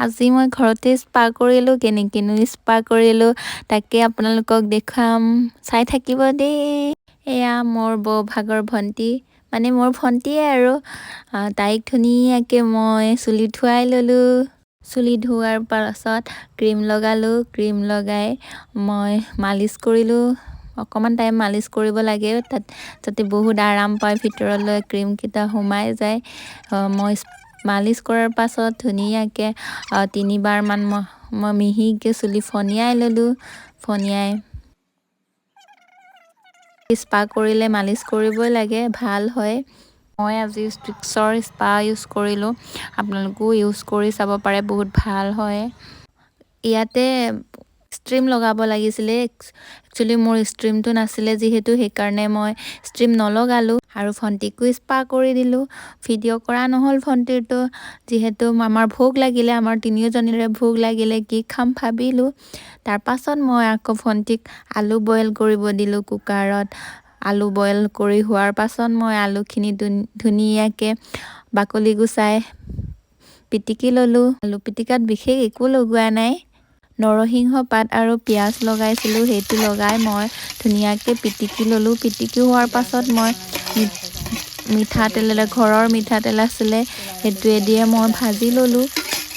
আজি মই ঘৰতে স্পা কৰিলোঁ, কেনেকেনো স্পা কৰিলোঁ তাকে আপোনালোকক দেখুৱাম, চাই থাকিব দেই। এয়া মোৰ বৌভাগৰ ভণ্টি, মানে মোৰ ভণ্টিয়ে আৰু তাইক ধুনীয়াকৈ মই চুলি ধুৱাই ল'লোঁ। চুলি ধোৱাৰ পাছত ক্ৰীম লগালোঁ, ক্ৰীম লগাই মই মালিচ কৰিলোঁ। অকণমান টাইম মালিচ কৰিব লাগে তাত, যাতে বহুত আৰাম পায়, ভিতৰলৈ ক্ৰীমকেইটা সোমাই যায়। মই মালিচ কৰাৰ পাছত ধুনীয়াকৈ 3বাৰমান মই মিহিকৈ চুলি ফনিয়াই ল'লোঁ। ফনিয়াই স্পা কৰিলে মালিচ কৰিবই লাগে, ভাল হয়। মই আজি ষ্ট্ৰিক্সৰ স্পা ইউজ কৰিলোঁ, আপোনালোকেও ইউজ কৰি চাব পাৰে, বহুত ভাল হয়। ইয়াতে ষ্ট্ৰীম লগাব লাগিছিলে, একচুৱেলি মোৰ ষ্ট্ৰীমটো নাছিলে যিহেতু, সেইকাৰণে মই ষ্ট্ৰীম নলগালোঁ আৰু ভণ্টিকো স্পা কৰি দিলোঁ। ভিডিঅ' কৰা নহ'ল ভণ্টিৰটো, যিহেতু আমাৰ ভোক লাগিলে, আমাৰ তিনিওজনীৰে ভোক লাগিলে, কি খাম ভাবিলোঁ। তাৰপাছত মই আকৌ ভণ্টিক আলু বইল কৰিব দিলোঁ কুকাৰত। আলু বইল কৰি হোৱাৰ পাছত মই আলুখিনি ধুনীয়াকৈ বাকলি গুচাই পিটিকি ল'লোঁ। আলু পিটিকাত বিশেষ একো লগোৱা নাই, নৰসিংহ পাত আৰু পিঁয়াজ লগাইছিলোঁ, সেইটো লগাই মই ধুনীয়াকৈ পিটিকি ল'লোঁ। পিটিকি হোৱাৰ পাছত মই মিঠাতেলেৰে, ঘৰৰ মিঠাতেল আছিলে সেইটোৱে দিয়ে মই ভাজি ল'লোঁ।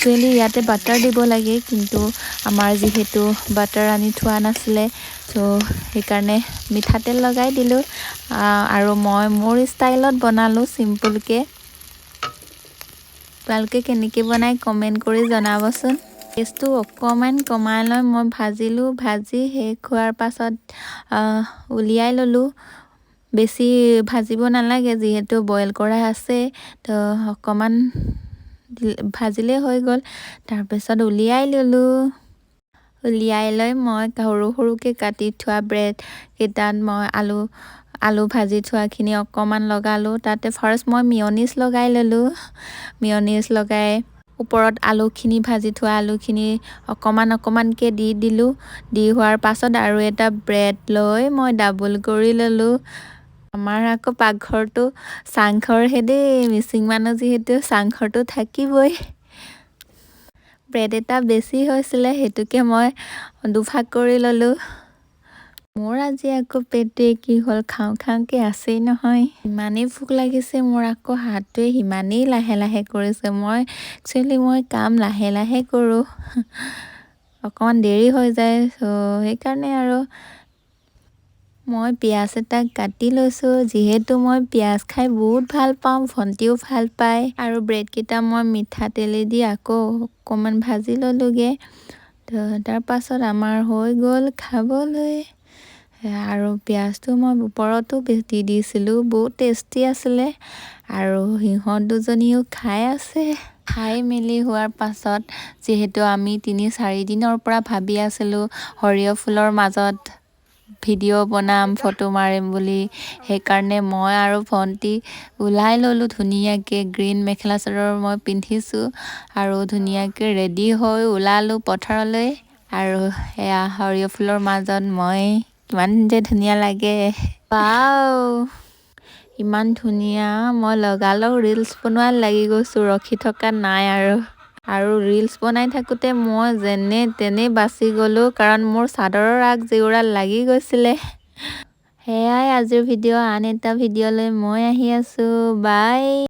একচুৱেলি ইয়াতে বাটাৰ দিব লাগে, কিন্তু আমাৰ যিহেতু বাটাৰ আনি থোৱা নাছিলে, ত' সেইকাৰণে মিঠাতেল লগাই দিলোঁ। আৰু মই মোৰ ষ্টাইলত বনালোঁ চিম্পুলকৈ। আপোনালোকে কেনেকৈ বনাই কমেণ্ট কৰি জনাবচোন। গেছটো অকণমান কমাই লৈ মই ভাজিলোঁ, ভাজি শেষ হোৱাৰ পাছত উলিয়াই ল'লোঁ। বেছি ভাজিব নালাগে, যিহেতু বইল কৰা আছে, তো অকণমান ভাজিলেই হৈ গ'ল। তাৰপিছত উলিয়াই ল'লোঁ। উলিয়াই লৈ মই সৰু সৰুকৈ কাটি থোৱা ব্ৰেড কেইটাত মই আলু ভাজি থোৱাখিনি অকণমান লগালোঁ। তাতে ফাৰ্ষ্ট মই মিয়নিজ লগাই ল'লোঁ। মিয়নিজ লগাই ওপৰত আলুখিনি, ভাজি থোৱা আলুখিনি অকণমানকৈ দি দিলোঁ। দি হোৱাৰ পাছত আৰু এটা ব্ৰেড লৈ মই ডাবল কৰি ল'লোঁ। আমাৰ আকৌ পাকঘৰটো চাংঘৰহে দেই, মিচিং মানুহ যিহেতু চাংঘৰটো থাকিবই। ব্ৰেড এটা বেছি হৈছিলে, সেইটোকে মই দুভাগ কৰি ল'লোঁ। মোৰ আজি আকৌ পেটে কি হ'ল, খাওঁ খাওঁকৈ আছেই নহয়। ইমানেই ভোক লাগিছে মোৰ, আকৌ হাতটোৱে সিমানেই লাহে লাহে কৰিছে। একচুৱেলি মই কাম লাহে লাহে কৰোঁ, অকণমান দেৰি হৈ যায়, চ' সেইকাৰণে আৰু মই পিঁয়াজ এটা কাটি লৈছোঁ, যিহেতু মই পিঁয়াজ খাই বহুত ভাল পাওঁ, ভণ্টিও ভাল পায়। আৰু ব্ৰেডকেইটা মই মিঠাতেলেদি আকৌ অকণমান ভাজি ল'লোঁগৈ। তাৰপাছত আমাৰ হৈ গ'ল খাবলৈ। আৰু পিঁয়াজটো মই ওপৰতো দি দিছিলোঁ, বহুত টেষ্টি আছিলে। আৰু সিহঁত দুজনীও খাই আছে। খাই মেলি হোৱাৰ পাছত, যিহেতু আমি 3-4 দিনৰ পৰা ভাবি আছিলোঁ সৰিয়হ ফুলৰ মাজত ভিডিঅ' বনাম, ফটো মাৰিম বুলি, সেইকাৰণে মই আৰু ভণ্টি ওলাই ল'লোঁ ধুনীয়াকৈ। গ্ৰীণ মেখেলা চাদৰ মই পিন্ধিছোঁ আৰু ধুনীয়াকৈ ৰেডি হৈ ওলালোঁ পথাৰলৈ। আৰু এয়া সৰিয়হ ফুলৰ মাজত মই, কিমান যে ধুনীয়া লাগে, ৱাও ইমান ধুনীয়া। মই লগালগ ৰিলচ বনোৱাত লাগি গৈছোঁ, ৰখি থকা নাই আৰু ৰিলচ বনাই থাকোঁতে মই যেনে তেনে বাচি গ'লোঁ, কাৰণ মোৰ চাদৰৰ আগ জেউৰাত লাগি গৈছিলে। সেয়াই আজিৰ ভিডিঅ', আন এটা ভিডিঅ'লৈ মই আহি আছোঁ, বাই।